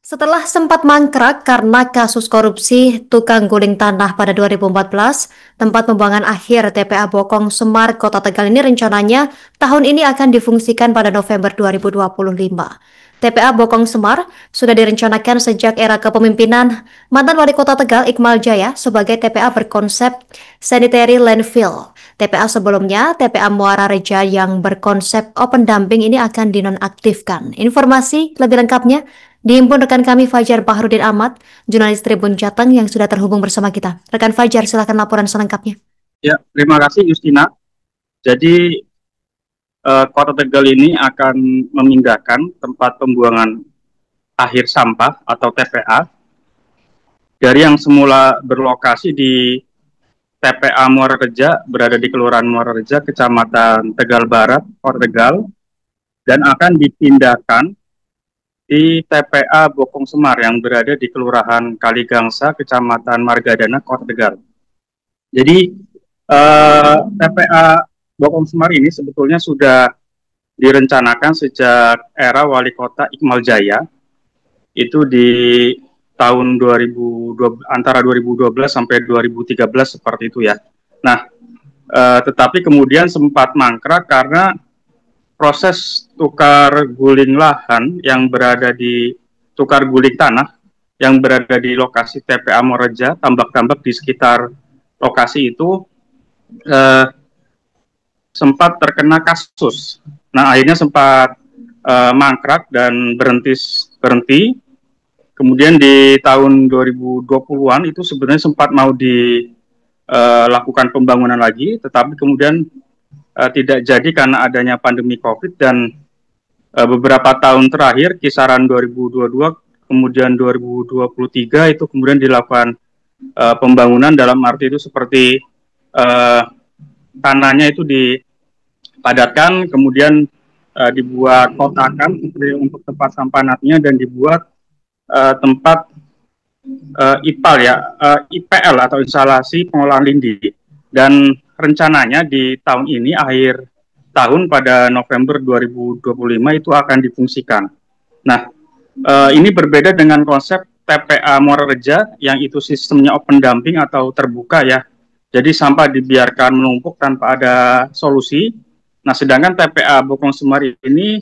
Setelah sempat mangkrak karena kasus korupsi tukang guling tanah pada 2014, tempat pembuangan akhir TPA Bokong Semar, Kota Tegal ini rencananya tahun ini akan difungsikan pada November 2025. TPA Bokong Semar sudah direncanakan sejak era kepemimpinan mantan Wali Kota Tegal Iqmal Jaya sebagai TPA berkonsep sanitary landfill. TPA sebelumnya, TPA Muara Reja yang berkonsep open dumping ini akan dinonaktifkan. Informasi lebih lengkapnya dihimpun rekan kami Fajar Bahrudin Ahmad, jurnalis Tribun Jateng yang sudah terhubung bersama kita. Rekan Fajar, silakan laporan selengkapnya. Ya, terima kasih Justina. Jadi Kota Tegal ini akan memindahkan tempat pembuangan akhir sampah atau TPA dari yang semula berlokasi di TPA Muara Reja, berada di Kelurahan Muara Reja, Kecamatan Tegal Barat, Kota Tegal, dan akan dipindahkan di TPA Bokong Semar yang berada di Kelurahan Kaligangsa, Kecamatan Margadana, Kota Tegal. Jadi TPA Bokong Semar ini sebetulnya sudah direncanakan sejak era Wali Kota Iqmal Jaya, itu di tahun 2012, antara 2012 sampai 2013 seperti itu ya. Nah, tetapi kemudian sempat mangkrak karena proses tukar guling lahan yang berada di tukar guling tanah yang berada di lokasi TPA Moreja, tambak-tambak di sekitar lokasi itu sempat terkena kasus. Nah, akhirnya sempat mangkrak dan berhenti. Kemudian di tahun 2020-an itu sebenarnya sempat mau dilakukan pembangunan lagi, tetapi kemudian tidak jadi karena adanya pandemi COVID, dan beberapa tahun terakhir, kisaran 2022, kemudian 2023 itu kemudian dilakukan pembangunan, dalam arti itu seperti tanahnya itu dipadatkan, kemudian dibuat kotakan untuk tempat sampah nantinya, dan dibuat tempat IPL atau instalasi pengolahan lindi. Dan rencananya di tahun ini, akhir tahun pada November 2025 itu akan difungsikan. Nah, ini berbeda dengan konsep TPA Muara Reja yang itu sistemnya open dumping atau terbuka ya. Jadi sampah dibiarkan menumpuk tanpa ada solusi. Nah, sedangkan TPA Bokong Semar ini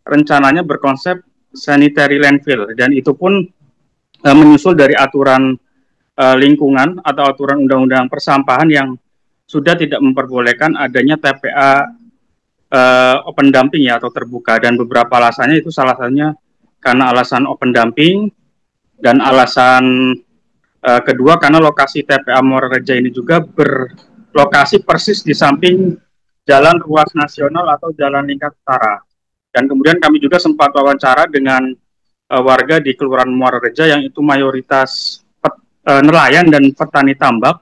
rencananya berkonsep sanitary landfill, dan itu pun menyusul dari aturan lingkungan atau aturan undang-undang persampahan yang sudah tidak memperbolehkan adanya TPA open dumping ya atau terbuka, dan beberapa alasannya itu salah satunya karena alasan open dumping, dan alasan kedua karena lokasi TPA Muara Reja ini juga berlokasi persis di samping Jalan Ruas Nasional atau Jalan Lingkar Utara. Dan kemudian kami juga sempat wawancara dengan warga di Kelurahan Muara Reja yang itu mayoritas nelayan dan petani tambak.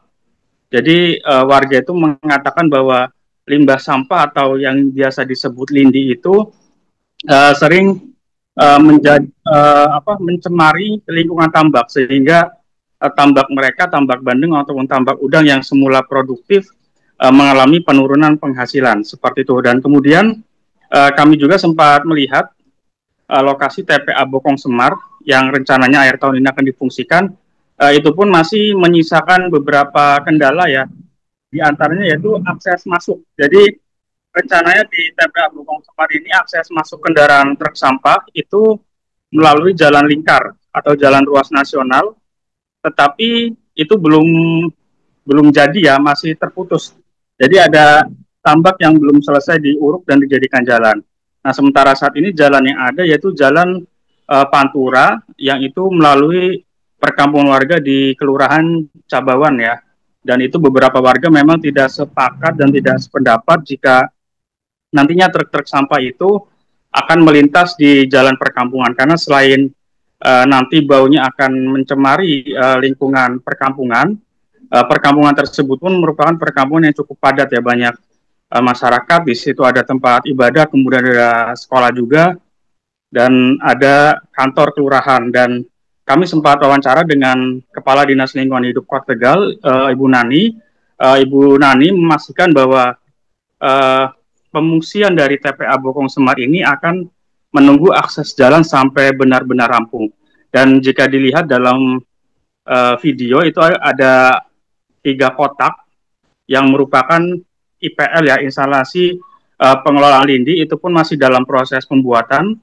Jadi warga itu mengatakan bahwa limbah sampah atau yang biasa disebut lindi itu sering mencemari lingkungan tambak, sehingga tambak mereka, tambak bandeng ataupun tambak udang yang semula produktif mengalami penurunan penghasilan seperti itu. Dan kemudian kami juga sempat melihat lokasi TPA Bokong Semar yang rencananya akhir tahun ini akan difungsikan, itu pun masih menyisakan beberapa kendala ya, di antaranya yaitu akses masuk. Jadi rencananya di TPA Bokong Semar ini akses masuk kendaraan truk sampah itu melalui jalan lingkar atau jalan ruas nasional, tetapi itu belum jadi ya, masih terputus. Jadi ada tambak yang belum selesai diuruk dan dijadikan jalan. Nah, sementara saat ini jalan yang ada yaitu jalan Pantura yang itu melalui perkampungan warga di Kelurahan Cabawan ya. Dan itu beberapa warga memang tidak sepakat dan tidak sependapat jika nantinya truk-truk sampah itu akan melintas di jalan perkampungan, karena selain nanti baunya akan mencemari lingkungan perkampungan, perkampungan tersebut pun merupakan perkampungan yang cukup padat ya, banyak masyarakat. Di situ ada tempat ibadah, kemudian ada sekolah juga, dan ada kantor kelurahan. Dan kami sempat wawancara dengan Kepala Dinas Lingkungan Hidup Kota Tegal, Ibu Nani. Ibu Nani memastikan bahwa pengungsian dari TPA Bokong Semar ini akan menunggu akses jalan sampai benar-benar rampung. Dan jika dilihat dalam video itu ada 3 kotak yang merupakan IPL ya, instalasi pengelolaan lindi, itu pun masih dalam proses pembuatan.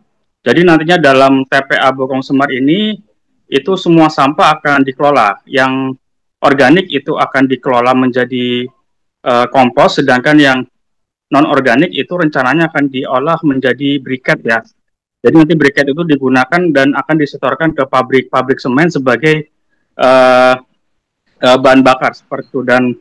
Jadi nantinya dalam TPA Bokong Semar ini itu semua sampah akan dikelola. Yang organik itu akan dikelola menjadi kompos, sedangkan yang non-organik itu rencananya akan diolah menjadi briket ya. Jadi nanti briket itu digunakan dan akan disetorkan ke pabrik semen sebagai bahan bakar seperti itu. Dan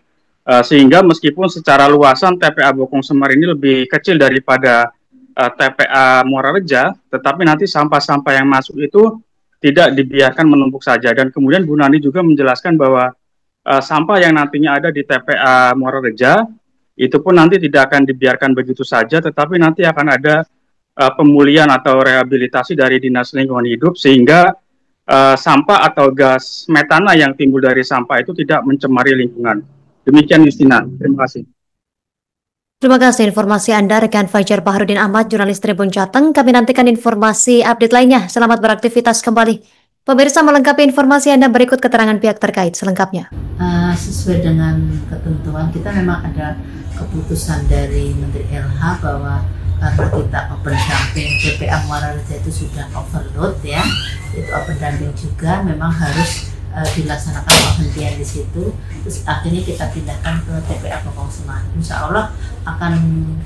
sehingga meskipun secara luasan TPA Bokong Semar ini lebih kecil daripada TPA Muara Reja, tetapi nanti sampah-sampah yang masuk itu tidak dibiarkan menumpuk saja. Dan kemudian Bu Nani juga menjelaskan bahwa sampah yang nantinya ada di TPA Muara Reja itu pun nanti tidak akan dibiarkan begitu saja, tetapi nanti akan ada pemulihan atau rehabilitasi dari Dinas Lingkungan Hidup sehingga sampah atau gas metana yang timbul dari sampah itu tidak mencemari lingkungan. Demikian Justina, terima kasih. Terima kasih informasi Anda rekan Fajar Baharudin Ahmad, jurnalis Tribun Jateng. Kami nantikan informasi update lainnya. Selamat beraktivitas kembali. Pemirsa, melengkapi informasi Anda berikut keterangan pihak terkait selengkapnya. Sesuai dengan ketentuan kita memang ada keputusan dari Menteri LH bahwa karena kita open dumping TPA Muara Reja itu sudah overload ya, itu open dumping juga memang harus dilaksanakan penghentian di situ. Terus akhirnya kita pindahkan ke TPA Bokong Semar. Insya Allah akan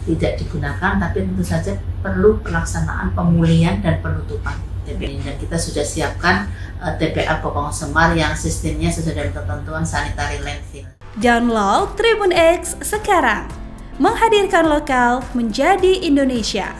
tidak digunakan, tapi tentu saja perlu pelaksanaan pemulihan dan penutupan TPA. Dan kita sudah siapkan TPA Bokong Semar yang sistemnya sesuai dengan ketentuan sanitary landfill. Download Tribun X sekarang, menghadirkan lokal menjadi Indonesia.